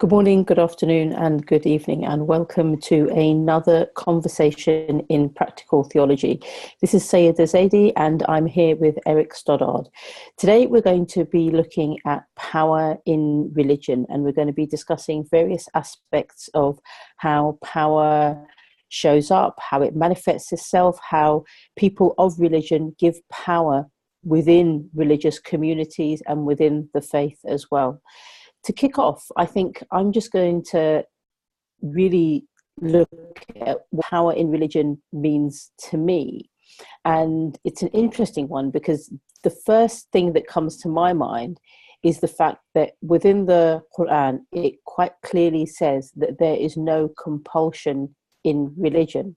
Good morning, good afternoon, and good evening, and welcome to another conversation in practical theology. This is Saiyyidah Zaidi, and I'm here with Eric Stoddart. Today, we're going to be looking at power in religion, and we're going to be discussing various aspects of how power shows up, how it manifests itself, how people of religion give power within religious communities and within the faith as well. To kick off, I think I'm just going to really look at what power in religion means to me. And it's an interesting one because the first thing that comes to my mind is the fact that within the Quran, it quite clearly says that there is no compulsion in religion,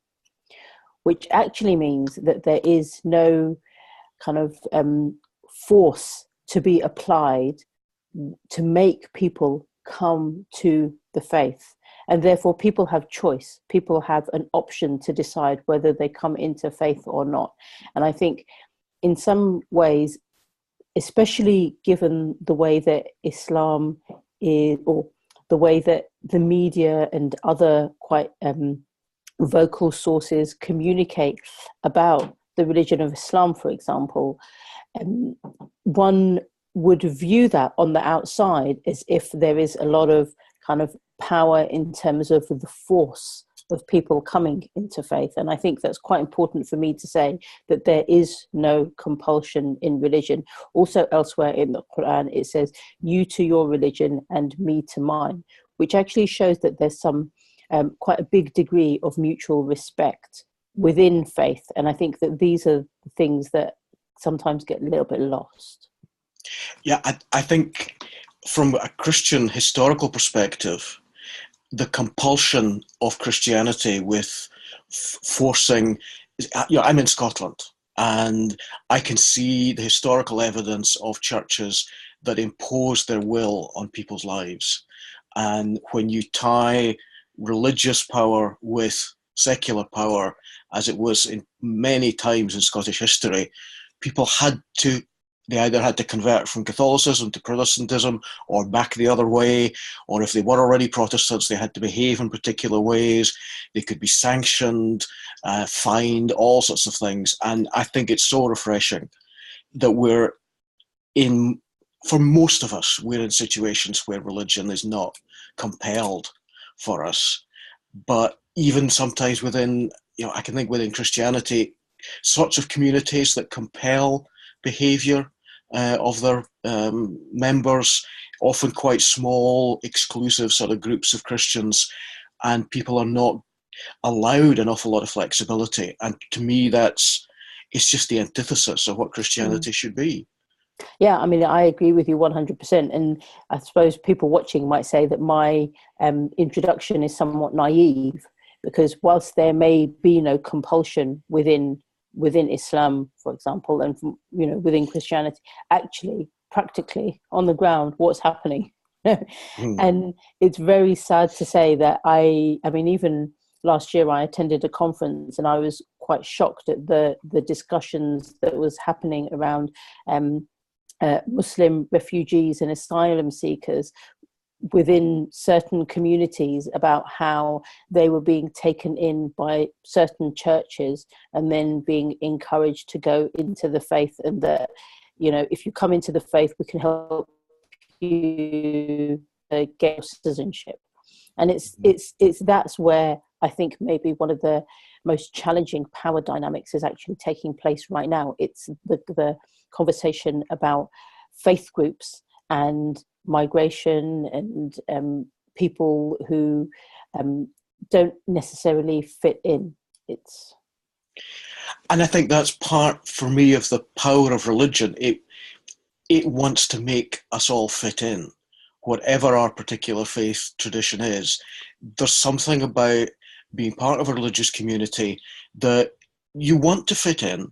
which actually means that there is no kind of force to be applied to make people come to the faith. And therefore people have choice. People have an option to decide whether they come into faith or not. And I think in some ways, especially given the way that Islam is, or the way that the media and other quite vocal sources communicate about the religion of Islam, for example, one would view that on the outside as if there is a lot of kind of power in terms of the force of people coming into faith. And I think that's quite important for me to say that there is no compulsion in religion. Also elsewhere in the Quran, it says, you to your religion and me to mine, which actually shows that there's some quite a big degree of mutual respect within faith. And I think that these are the things that sometimes get a little bit lost. Yeah, I think from a Christian historical perspective, the compulsion of Christianity with forcing, I'm in Scotland, and I can see the historical evidence of churches that impose their will on people's lives. And when you tie religious power with secular power, as it was in many times in Scottish history, people they either had to convert from Catholicism to Protestantism or back the other way, or if they were already Protestants, they had to behave in particular ways. They could be sanctioned, fined, all sorts of things. And I think it's so refreshing that for most of us, we're in situations where religion is not compelled for us. But even sometimes within, I can think within Christianity, sorts of communities that compel behavior of their members, often quite small, exclusive sort of groups of Christians, and people are not allowed an awful lot of flexibility. And to me, it's just the antithesis of what Christianity should be. Yeah, I mean, I agree with you 100%. And I suppose people watching might say that my introduction is somewhat naive, because whilst there may be no compulsion within Islam, for example, and within Christianity, actually, practically on the ground, what's happening? And it's very sad to say that I mean, even last year I attended a conference and I was quite shocked at the discussions that was happening around Muslim refugees and asylum seekers within certain communities, about how they were being taken in by certain churches and then being encouraged to go into the faith, and that, if you come into the faith, we can help you get citizenship. And it's that's where I think maybe one of the most challenging power dynamics is actually taking place right now. It's the conversation about faith groups and migration and people who don't necessarily fit in. And I think that's part, for me, of the power of religion. It wants to make us all fit in, whatever our particular faith tradition is. There's something about being part of a religious community that you want to fit in,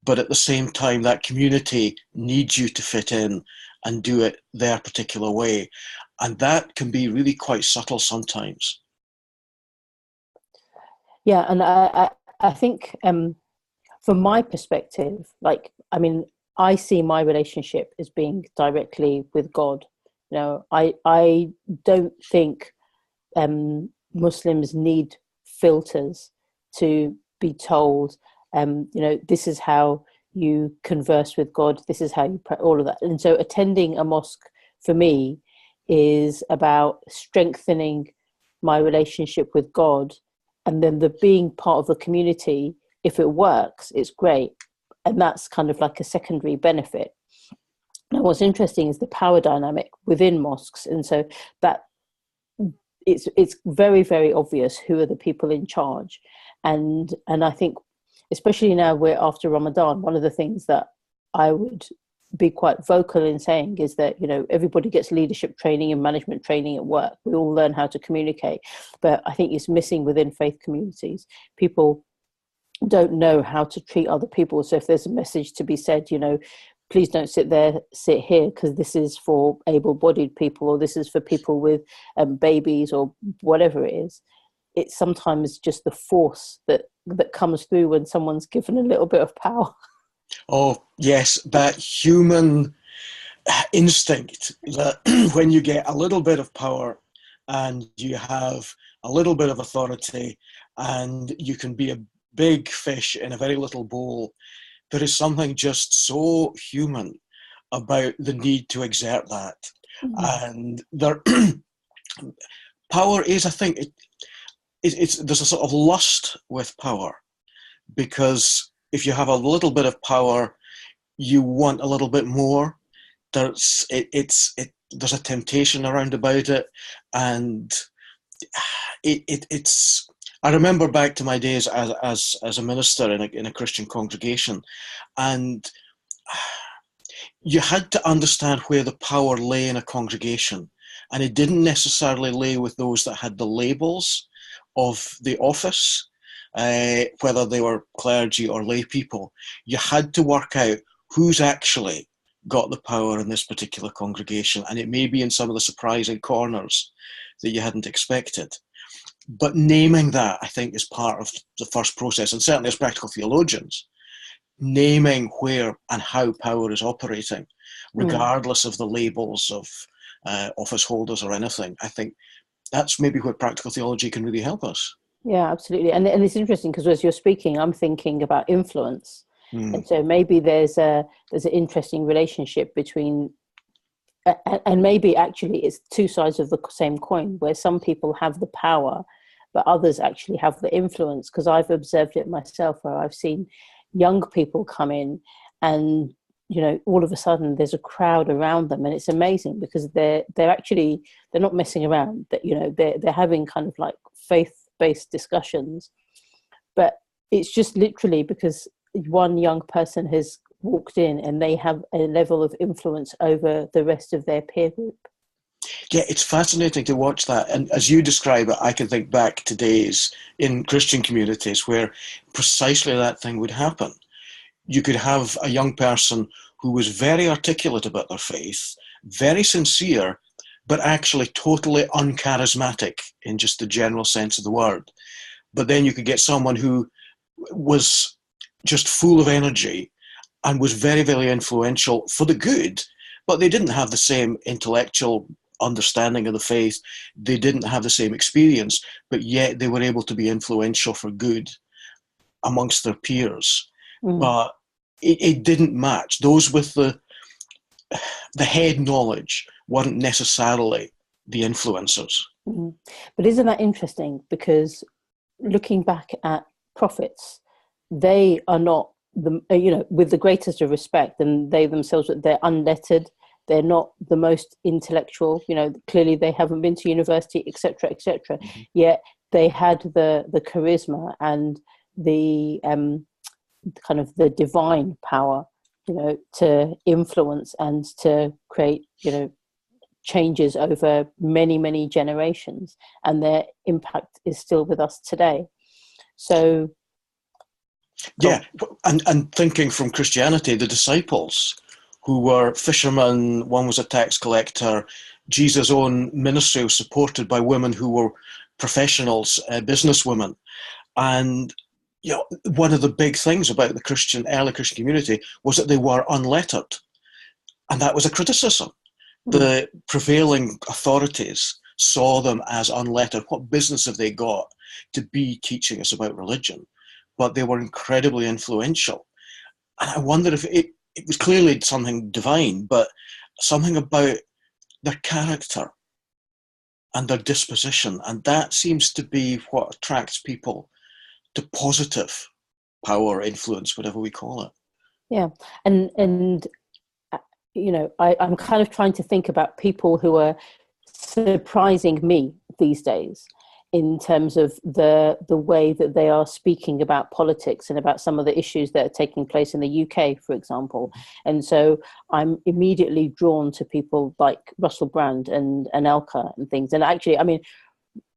but at the same time, that community needs you to fit in and do it their particular way. And that can be really quite subtle sometimes. Yeah, and I think from my perspective, I see my relationship as being directly with God, I don't think Muslims need filters to be told, this is how you converse with God, this is how you pray, all of that. And so attending a mosque for me is about strengthening my relationship with God, and then the being part of the community. If it works, it's great, and that's kind of like a secondary benefit. Now, what's interesting is the power dynamic within mosques, and so that it's very, very obvious who are the people in charge, and I think, especially now we're after Ramadan, one of the things that I would be quite vocal in saying is that, everybody gets leadership training and management training at work. We all learn how to communicate, but I think it's missing within faith communities. People don't know how to treat other people. So if there's a message to be said, please don't sit there, sit here, because this is for able-bodied people, or this is for people with babies, or whatever it is. It's sometimes just the force that comes through when someone's given a little bit of power. Oh, yes, that human instinct that when you get a little bit of power and you have a little bit of authority and you can be a big fish in a very little bowl, there is something just so human about the need to exert that. And power is, I think, there's a sort of lust with power, because if you have a little bit of power, you want a little bit more. There's a temptation around about it, and it's. I remember back to my days as a minister in a Christian congregation, and you had to understand where the power lay in a congregation, and it didn't necessarily lay with those that had the labels of the office. Whether they were clergy or lay people, you had to work out who's actually got the power in this particular congregation, and it may be in some of the surprising corners that you hadn't expected. But naming that, I think, is part of the first process, and certainly as practical theologians, naming where and how power is operating, regardless of the labels of office holders or anything. I think that's maybe where practical theology can really help us. Yeah, absolutely. And it's interesting because as you're speaking, I'm thinking about influence. And so maybe there's an interesting relationship between, and maybe actually it's two sides of the same coin, where some people have the power, but others actually have the influence. Because I've observed it myself, where I've seen young people come in and, all of a sudden there's a crowd around them, and it's amazing because they're not messing around. That they're having kind of like faith-based discussions, but it's just literally because one young person has walked in and they have a level of influence over the rest of their peer group. Yeah, it's fascinating to watch that. And as you describe it, I can think back to days in Christian communities where precisely that thing would happen. You could have a young person who was very articulate about their faith, very sincere, but actually totally uncharismatic in just the general sense of the word. But then you could get someone who was just full of energy and was very, very influential for the good, but they didn't have the same intellectual understanding of the faith. They didn't have the same experience, but yet they were able to be influential for good amongst their peers. But it didn't match. Those with the head knowledge weren't necessarily the influencers. But isn't that interesting? Because looking back at prophets, they are not with the greatest of respect, and they themselves, they're unlettered, they're not the most intellectual, clearly they haven't been to university, etc., etc. Yet they had the charisma and the kind of the divine power, to influence and to create, changes over many, many generations, and their impact is still with us today. So yeah, and thinking from Christianity, the disciples who were fishermen, one was a tax collector. Jesus' own ministry was supported by women who were professionals, businesswomen. And one of the big things about the early Christian community was that they were unlettered. And that was a criticism. The prevailing authorities saw them as unlettered. What business have they got to be teaching us about religion? But they were incredibly influential. And I wonder if it was clearly something divine, but something about their character and their disposition. And that seems to be what attracts people to positive power, influence, whatever we call it. Yeah. And you know, I'm kind of trying to think about people who are surprising me these days in terms of the way that they are speaking about politics and about some of the issues that are taking place in the UK, for example. And so I'm immediately drawn to people like Russell Brand and Anelka and things. And actually, I mean,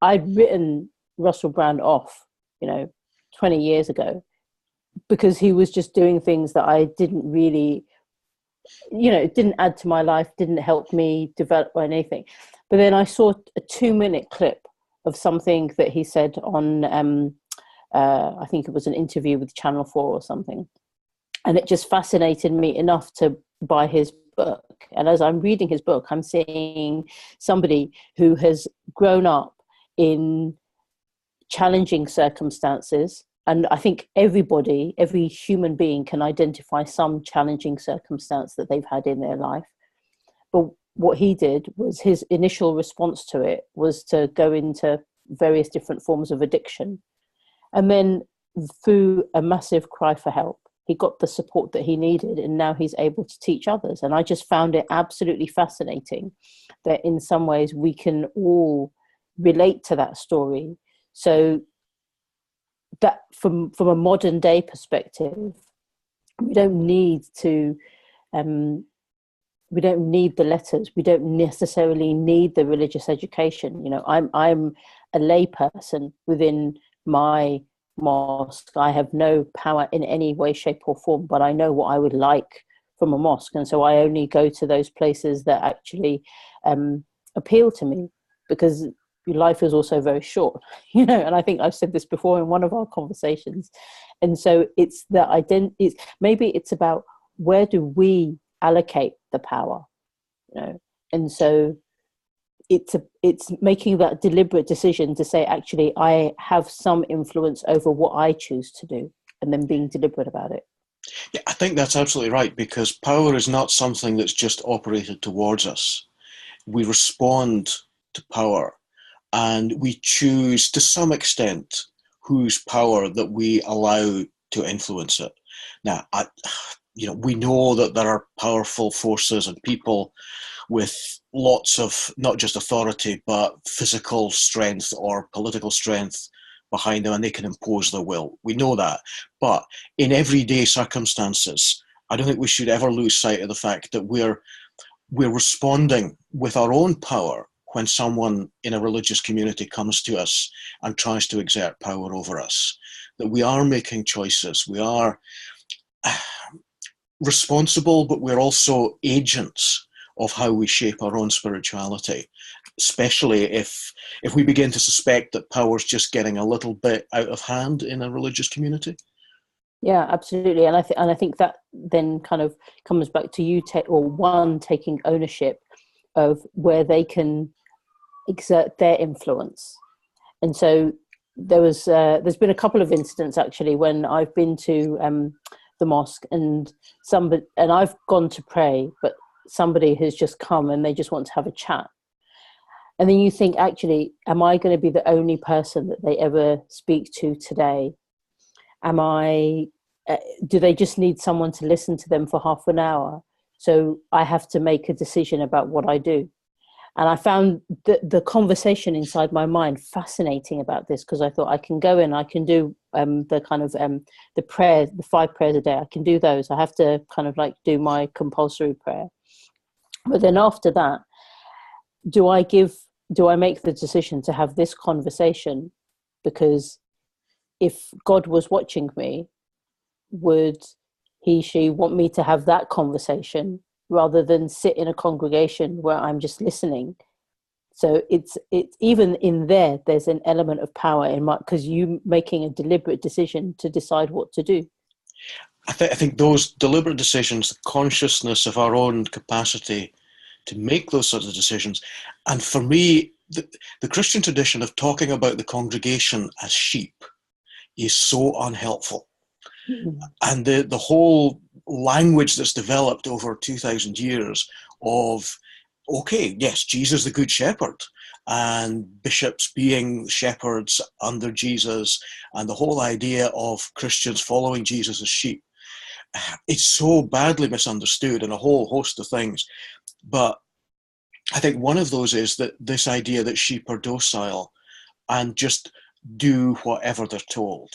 I'd written Russell Brand off, 20 years ago, because he was just doing things that I didn't really, it didn't add to my life, didn't help me develop or anything. But then I saw a 2-minute clip of something that he said on, I think it was an interview with Channel 4 or something. And it just fascinated me enough to buy his book. And as I'm reading his book, I'm seeing somebody who has grown up in challenging circumstances. And I think every human being can identify some challenging circumstance that they've had in their life. But what he did was, his initial response to it was to go into various different forms of addiction. And then through a massive cry for help, he got the support that he needed, and now he's able to teach others. And I just found it absolutely fascinating that in some ways we can all relate to that story. So that from a modern day perspective, we don't need to we don't need the letters, we don't necessarily need the religious education. I'm a lay person within my mosque. I have no power in any way, shape or form, but I know what I would like from a mosque, and so I only go to those places that actually appeal to me, because life is also very short, and I think I've said this before in one of our conversations. And so it's maybe it's about, where do we allocate the power, and so it's making that deliberate decision to say, actually, I have some influence over what I choose to do, and then being deliberate about it. Yeah, I think that's absolutely right, because power is not something that's just operated towards us. We respond to power, and we choose to some extent whose power that we allow to influence it. Now, we know that there are powerful forces and people with lots of not just authority, but physical strength or political strength behind them, and they can impose their will. We know that. But in everyday circumstances, I don't think we should ever lose sight of the fact that we're responding with our own power when someone in a religious community comes to us and tries to exert power over us. That we are making choices. We are responsible, but we're also agents of how we shape our own spirituality, especially if we begin to suspect that power's just getting a little bit out of hand in a religious community. Yeah, absolutely. And I think that then kind of comes back to you taking ownership of where they can exert their influence. And so there's been a couple of incidents actually when I've been to the mosque and I've gone to pray, but somebody has just come and they just want to have a chat. And then you think, actually, am I going to be the only person that they ever speak to today? Do they just need someone to listen to them for half an hour? So I have to make a decision about what I do. And I found the conversation inside my mind fascinating about this, because I thought, I can go in, I can do the kind of the prayers, the 5 prayers a day. I can do those. I have to kind of like do my compulsory prayer. But then after that, do I make the decision to have this conversation? Because if God was watching me, would she want me to have that conversation rather than sit in a congregation where I'm just listening? So it's even in there's an element of power because you making a deliberate decision to decide what to do. I think those deliberate decisions, the consciousness of our own capacity to make those sorts of decisions. And for me, the Christian tradition of talking about the congregation as sheep is so unhelpful. Mm. And the whole language that's developed over 2,000 years of, okay, yes, Jesus the Good Shepherd, and bishops being shepherds under Jesus, and the whole idea of Christians following Jesus as sheep, it's so badly misunderstood in a whole host of things. But I think one of those is that this idea that sheep are docile and just do whatever they're told.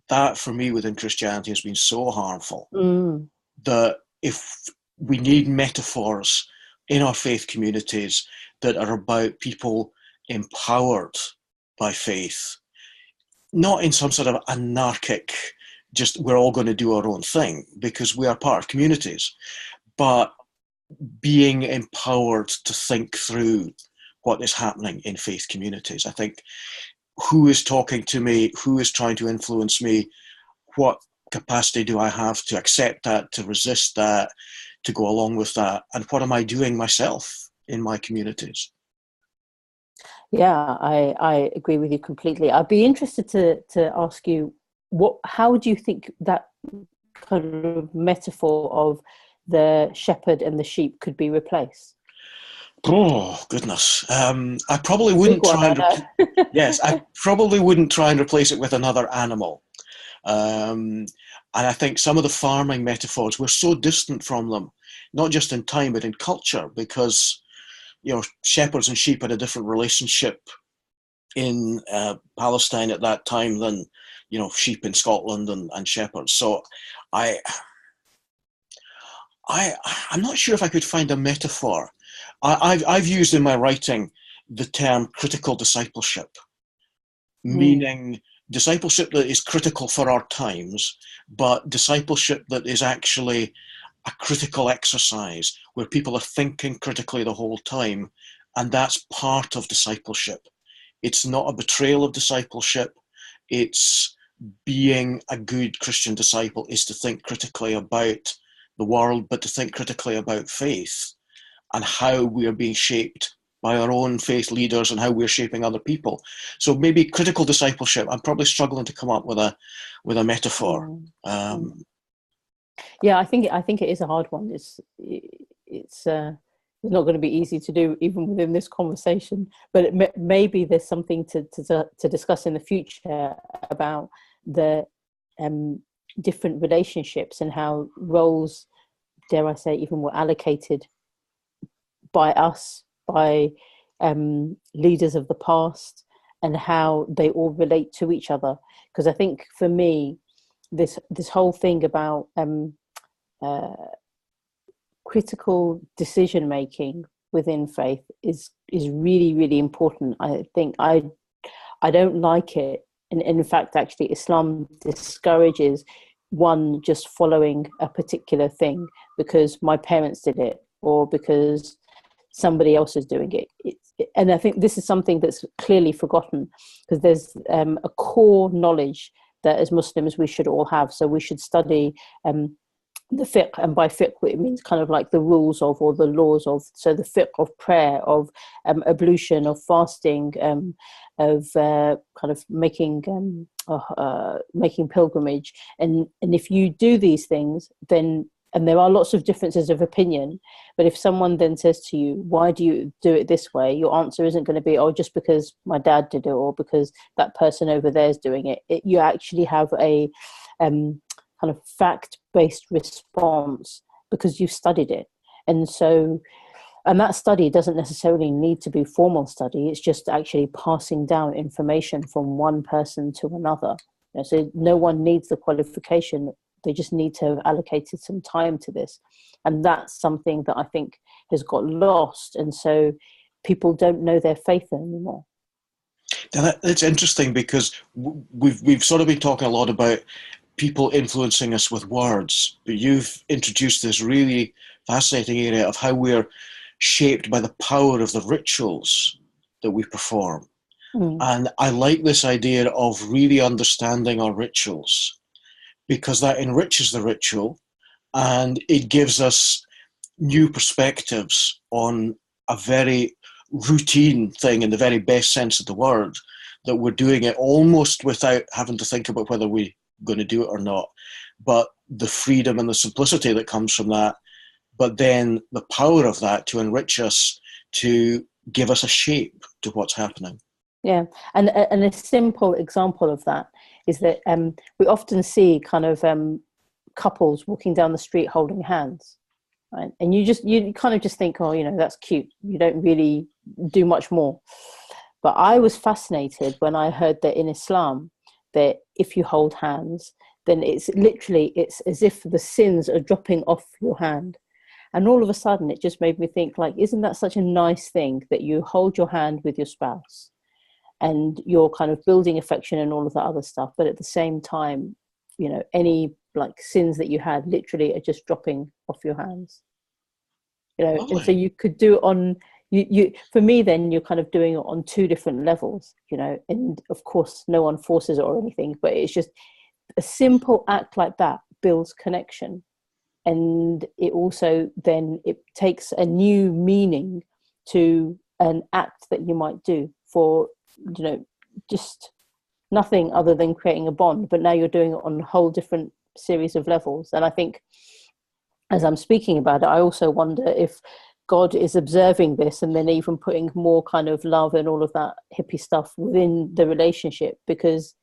That, for me, within Christianity has been so harmful. Mm. That if we need metaphors in our faith communities that are about people empowered by faith, not in some sort of anarchic, just we're all going to do our own thing, because we are part of communities, but being empowered to think through what is happening in faith communities. I think who is talking to me, who is trying to influence me, what capacity do I have to accept that, to resist that, to go along with that, and what am I doing myself in my communities? Yeah, I agree with you completely. I'd be interested to ask you, how do you think that kind of metaphor of the shepherd and the sheep could be replaced? Oh goodness! I probably Big wouldn't one, try I and yes, I know. probably wouldn't try and replace it with another animal. And I think some of the farming metaphors, we're so distant from them, not just in time but in culture, because shepherds and sheep had a different relationship in Palestine at that time than sheep in Scotland and shepherds. So I I'm not sure if I could find a metaphor. I've used in my writing the term critical discipleship, Mm. meaning discipleship that is critical for our times, but discipleship that is actually a critical exercise where people are thinking critically the whole time, and that's part of discipleship. It's not a betrayal of discipleship. It's being a good Christian disciple is to think critically about the world, but to think critically about faith and how we are being shaped by our own faith leaders and how we're shaping other people. So maybe critical discipleship. I'm probably struggling to come up with a metaphor. Yeah, I think it is a hard one. It's not going to be easy to do even within this conversation. But maybe there's something to discuss in the future about the different relationships and how roles, dare I say, even were allocated by us, by leaders of the past, and how they all relate to each other. Because I think for me, this whole thing about critical decision making within faith is really, really important. I think I don't like it, and in fact, actually, Islam discourages one just following a particular thing because my parents did it or because somebody else is doing it. And I think this is something that's clearly forgotten, because there's a core knowledge that as Muslims we should all have. So we should study the fiqh, and by fiqh it means kind of like the rules of or the laws of. So the fiqh of prayer, of ablution, of fasting, of kind of making pilgrimage, and if you do these things, then, and there are lots of differences of opinion, but if someone then says to you, why do you do it this way, your answer isn't going to be, oh, just because my dad did it or because that person over there is doing it. You actually have a kind of fact-based response because you've studied it. And so, and that study doesn't necessarily need to be formal study. It's just actually passing down information from one person to another. So no one needs the qualification. They just need to have allocated some time to this. And that's something that I think has got lost. And so people don't know their faith anymore. Now that's interesting, because we've sort of been talking a lot about people influencing us with words, but you've introduced this really fascinating area of how we're shaped by the power of the rituals that we perform. And I like this idea of really understanding our rituals, because that enriches the ritual and it gives us new perspectives on a very routine thing in the very best sense of the word, that we're doing it almost without having to think about whether we're going to do it or not. But the freedom and the simplicity that comes from that, but then the power of that to enrich us, to give us a shape to what's happening. Yeah, and a simple example of that is that we often see kind of couples walking down the street holding hands, right? And you kind of just think, oh, that's cute. You don't really do much more. But I was fascinated when I heard that in Islam, that if you hold hands, then it's as if the sins are dropping off your hand. And all of a sudden, it just made me think, like, isn't that such a nice thing that you hold your hand with your spouse and you're kind of building affection and all of that other stuff, but at the same time, any like sins that you had literally are just dropping off your hands. And so you could do it on you for me, then you're kind of doing it on two different levels, and of course no one forces it or anything, but it's just a simple act like that builds connection. And it also then it takes a new meaning to an act that you might do for, just nothing other than creating a bond. But now you're doing it on a whole different series of levels. And I think as I'm speaking about it, I also wonder if God is observing this and then even putting more kind of love and all of that hippie stuff within the relationship because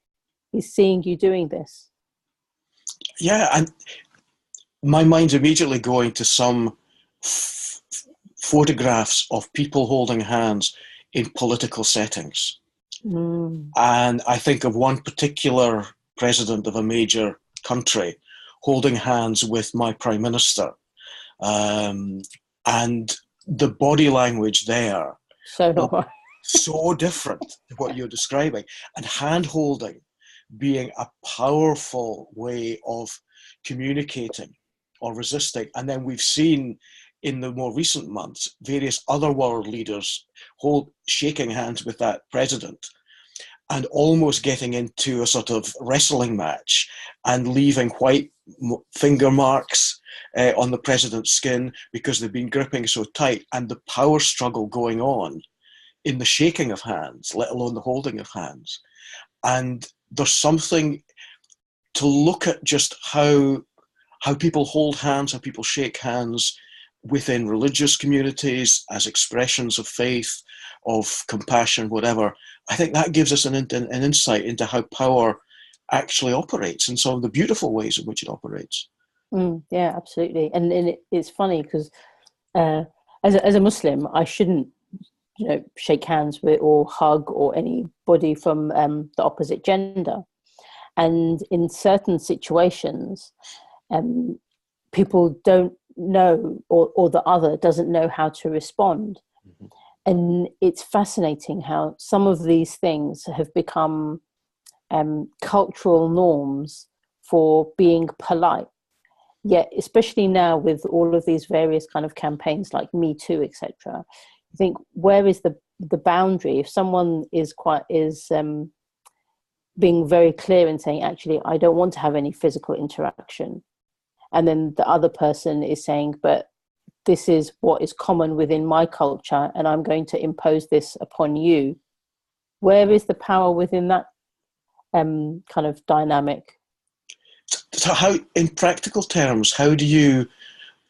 he's seeing you doing this. Yeah, and my mind's immediately going to some photographs of people holding hands in political settings. And I think of one particular president of a major country holding hands with my prime minister. And the body language there, so different to what you're describing. And hand holding being a powerful way of communicating or resisting. And then we've seen in the more recent months various other world leaders shaking hands with that president and almost getting into a sort of wrestling match and leaving white finger marks on the president's skin because they've been gripping so tight, and the power struggle going on in the shaking of hands, let alone the holding of hands. And there's something to look at just how people hold hands, how people shake hands within religious communities as expressions of faith, of compassion, whatever. I think that gives us an insight into how power actually operates and some of the beautiful ways in which it operates. Yeah, absolutely. And it's funny because as a Muslim, I shouldn't shake hands with or hug or anybody from the opposite gender. And in certain situations, people don't know or the other doesn't know how to respond. Mm-hmm. And it's fascinating how some of these things have become cultural norms for being polite. Yet, especially now with all of these various kind of campaigns like Me Too, etc., I think where is the boundary? If someone is being very clear and saying, actually, I don't want to have any physical interaction, and then the other person is saying, but this is what is common within my culture, and I'm going to impose this upon you. Where is the power within that kind of dynamic? So how, in practical terms, how do you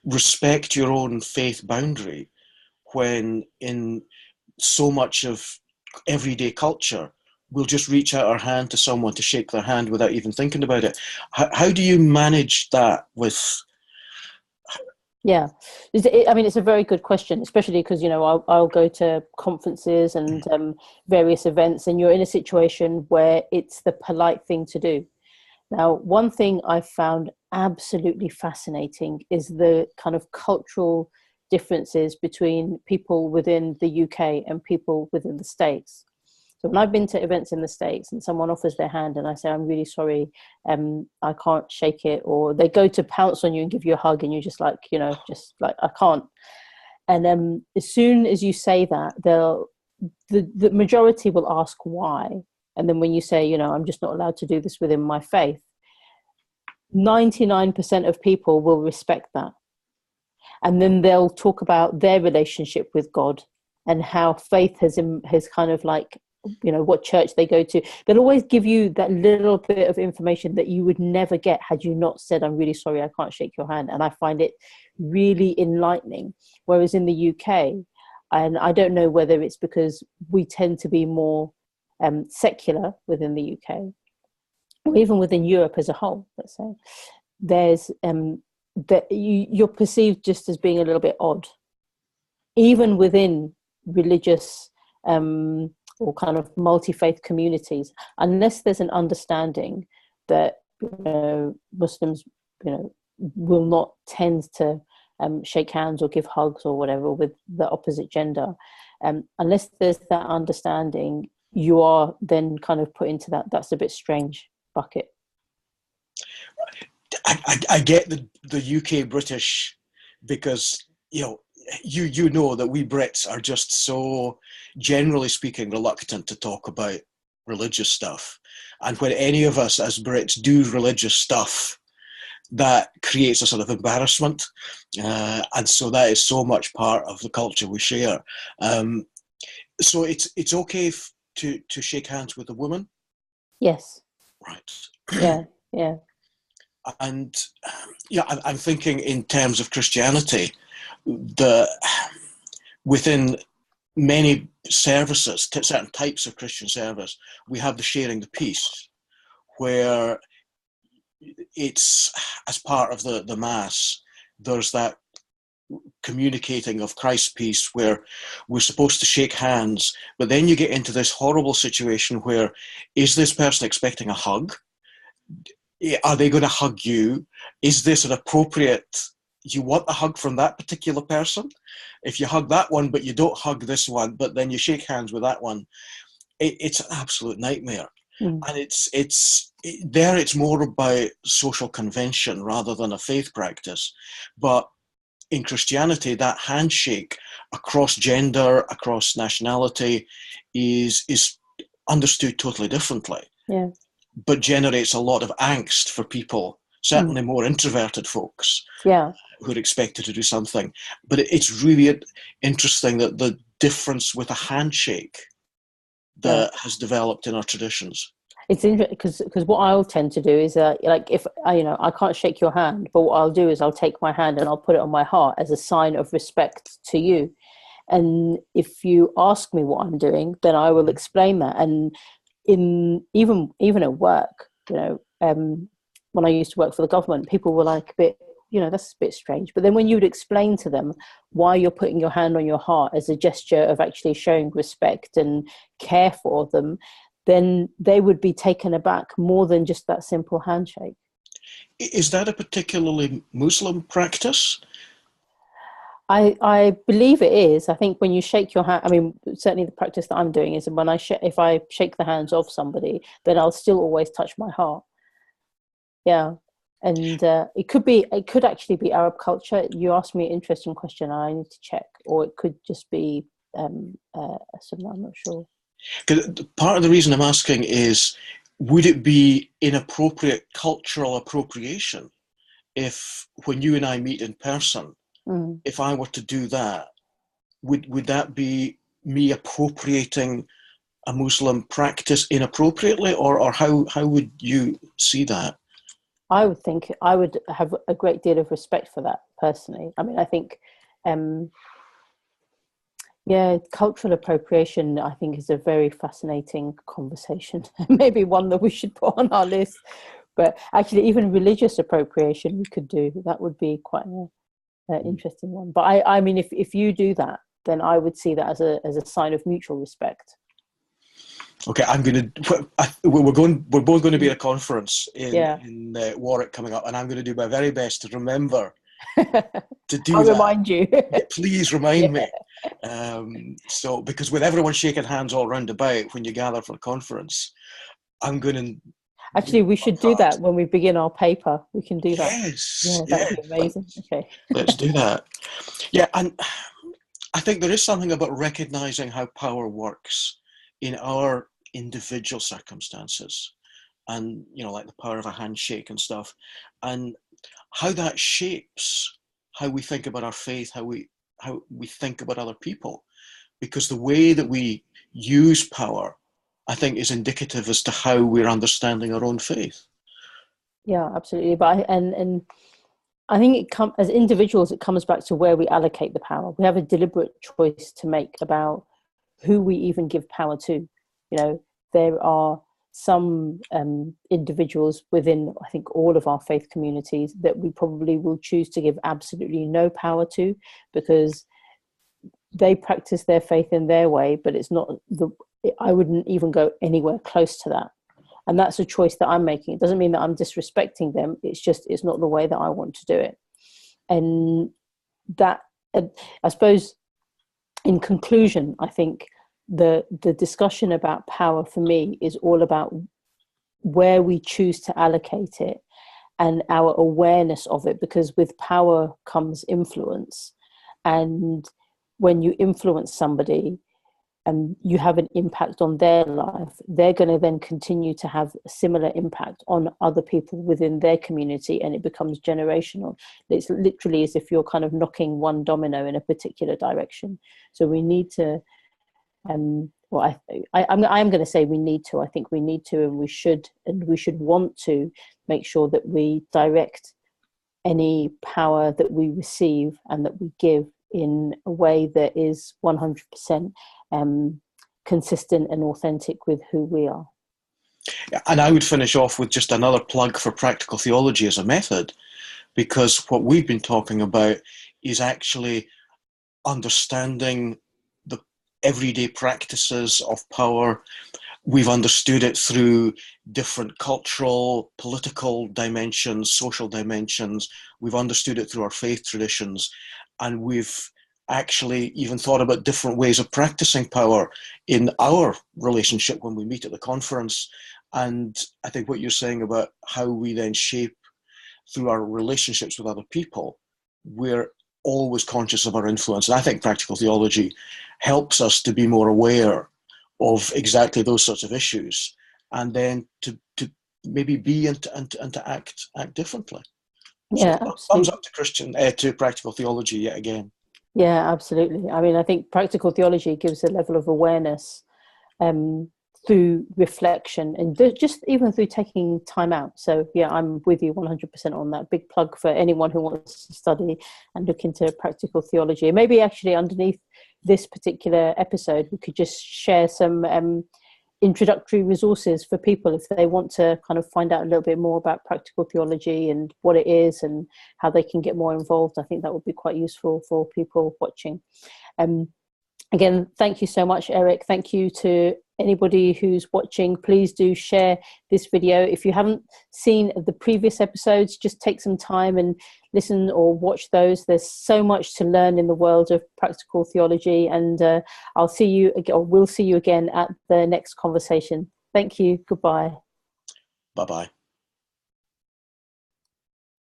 respect your own faith boundary when in so much of everyday culture we'll just reach out our hand to someone to shake their hand without even thinking about it? How do you manage that with... Yeah, I mean, it's a very good question, especially because, I'll go to conferences and various events, and you're in a situation where it's the polite thing to do. Now, one thing I've found absolutely fascinating is the kind of cultural differences between people within the UK and people within the States. So when I've been to events in the States and someone offers their hand and I say, I'm really sorry, I can't shake it, or they go to pounce on you and give you a hug and you're just like, I can't. And as soon as you say that, the majority will ask why. And then when you say, I'm just not allowed to do this within my faith, 99% of people will respect that. and then they'll talk about their relationship with God and how faith has kind of like, you know, what church they go to. They'll always give you that little bit of information that you would never get had you not said, I'm really sorry, I can't shake your hand. And I find it really enlightening. Whereas in the UK, and I don't know whether it's because we tend to be more secular within the UK, or even within Europe as a whole, let's say, there's that you're perceived just as being a little bit odd, even within religious or kind of multi-faith communities, unless there's an understanding that, you know, Muslims, you know, will not tend to shake hands or give hugs or whatever with the opposite gender. Unless there's that understanding, you are then kind of put into that's a bit strange bucket. I get the UK British, because, you know, you know that we Brits are just so, generally speaking, reluctant to talk about religious stuff. And when any of us as Brits do religious stuff, that creates a sort of embarrassment. And so that is so much part of the culture we share. So it's okay to shake hands with a woman? Yes. Right. Yeah. And yeah, I'm thinking in terms of Christianity, within many services, certain types of Christian service, we have the sharing the peace, where it's as part of the Mass, there's that communicating of Christ's peace where we're supposed to shake hands, but then you get into this horrible situation where, is this person expecting a hug? Are they going to hug you? Is this an appropriate, you want a hug from that particular person? If you hug that one, but you don't hug this one, but then you shake hands with that one, it's an absolute nightmare. And it's more about social convention rather than a faith practice. But in Christianity, that handshake across gender, across nationality is understood totally differently. Yeah. But generates a lot of angst for people, certainly more introverted folks, who are expected to do something. But it's really interesting that the difference with a handshake that has developed in our traditions. It's interesting because what I'll tend to do is like, if I can't shake your hand, but what I'll do is I'll take my hand and I'll put it on my heart as a sign of respect to you. And if you ask me what I'm doing, then I will explain that. And even at work, you know, when I used to work for the government, people were like a bit, you know, that's a bit strange. But then when you would explain to them why you're putting your hand on your heart as a gesture of actually showing respect and care for them, then they would be taken aback more than just that simple handshake. Is that a particularly Muslim practice? I believe it is. I think when you shake your hand, I mean, certainly the practice that I'm doing is when if I shake the hands of somebody, then I'll still always touch my heart. Yeah. And it could actually be Arab culture. You asked me an interesting question, and I need to check. Or it could just be something, I'm not sure. Part of the reason I'm asking is, would it be inappropriate cultural appropriation if, when you and I meet in person, if I were to do that, would that be me appropriating a Muslim practice inappropriately, or how would you see that? I would think I would have a great deal of respect for that personally. I mean, I think, cultural appropriation, I think, is a very fascinating conversation. Maybe one that we should put on our list. But actually, even religious appropriation we could do. That would be quite an interesting one. But I mean, if you do that, then I would see that as a sign of mutual respect. Okay, we're both going to be at a conference in Warwick coming up, and I'm going to do my very best to remember to do I'll that. Remind you. Please remind me. So, because with everyone shaking hands all round about when you gather for a conference, I'm going to... Actually, we should do that when we begin our paper. We can do that. Yes. That would be amazing. Okay. Let's do that. Yeah, and I think there is something about recognizing how power works in our individual circumstances, and, you know, like the power of a handshake and stuff, and how that shapes how we think about our faith, how we think about other people, because the way that we use power, I think, is indicative as to how we're understanding our own faith. Yeah, absolutely. But I think as individuals, it comes back to where we allocate the power. We have a deliberate choice to make about who we even give power to. You know, there are some individuals within, I think, all of our faith communities that we probably will choose to give absolutely no power to, because they practice their faith in their way, but it's not I wouldn't even go anywhere close to that. And that's a choice that I'm making. It doesn't mean that I'm disrespecting them. It's just, it's not the way that I want to do it. And that, I suppose, in conclusion, I think the discussion about power for me is all about where we choose to allocate it and our awareness of it, because with power comes influence. And when you influence somebody and you have an impact on their life, they're going to then continue to have a similar impact on other people within their community, and it becomes generational. It's literally as if you're kind of knocking one domino in a particular direction. So we need to, I'm going to say we need to. I think we need to, and we should want to make sure that we direct any power that we receive and that we give in a way that is 100% consistent and authentic with who we are. And I would finish off with just another plug for practical theology as a method, because what we've been talking about is actually understanding the everyday practices of power. We've understood it through different cultural, political dimensions, social dimensions. We've understood it through our faith traditions. And we've actually even thought about different ways of practicing power in our relationship when we meet at the conference. And I think what you're saying about how we then shape through our relationships with other people, we're always conscious of our influence. And I think practical theology helps us to be more aware of exactly those sorts of issues, and then to maybe be and to act differently. Yeah, so absolutely. Thumbs up to practical theology yet again. Yeah, absolutely. I mean, I think practical theology gives a level of awareness through reflection and just even through taking time out. So yeah, I'm with you 100% on that. Big plug for anyone who wants to study and look into practical theology. And maybe actually underneath this particular episode, we could just share some introductory resources for people if they want to kind of find out a little bit more about practical theology and what it is and how they can get more involved. I think that would be quite useful for people watching. Again, thank you so much, Eric. Thank you to anybody who's watching. Please do share this video. If you haven't seen the previous episodes, just take some time and listen or watch those. There's so much to learn in the world of practical theology, and I'll see you again, or we'll see you again at the next conversation. Thank you. Goodbye. Bye-bye.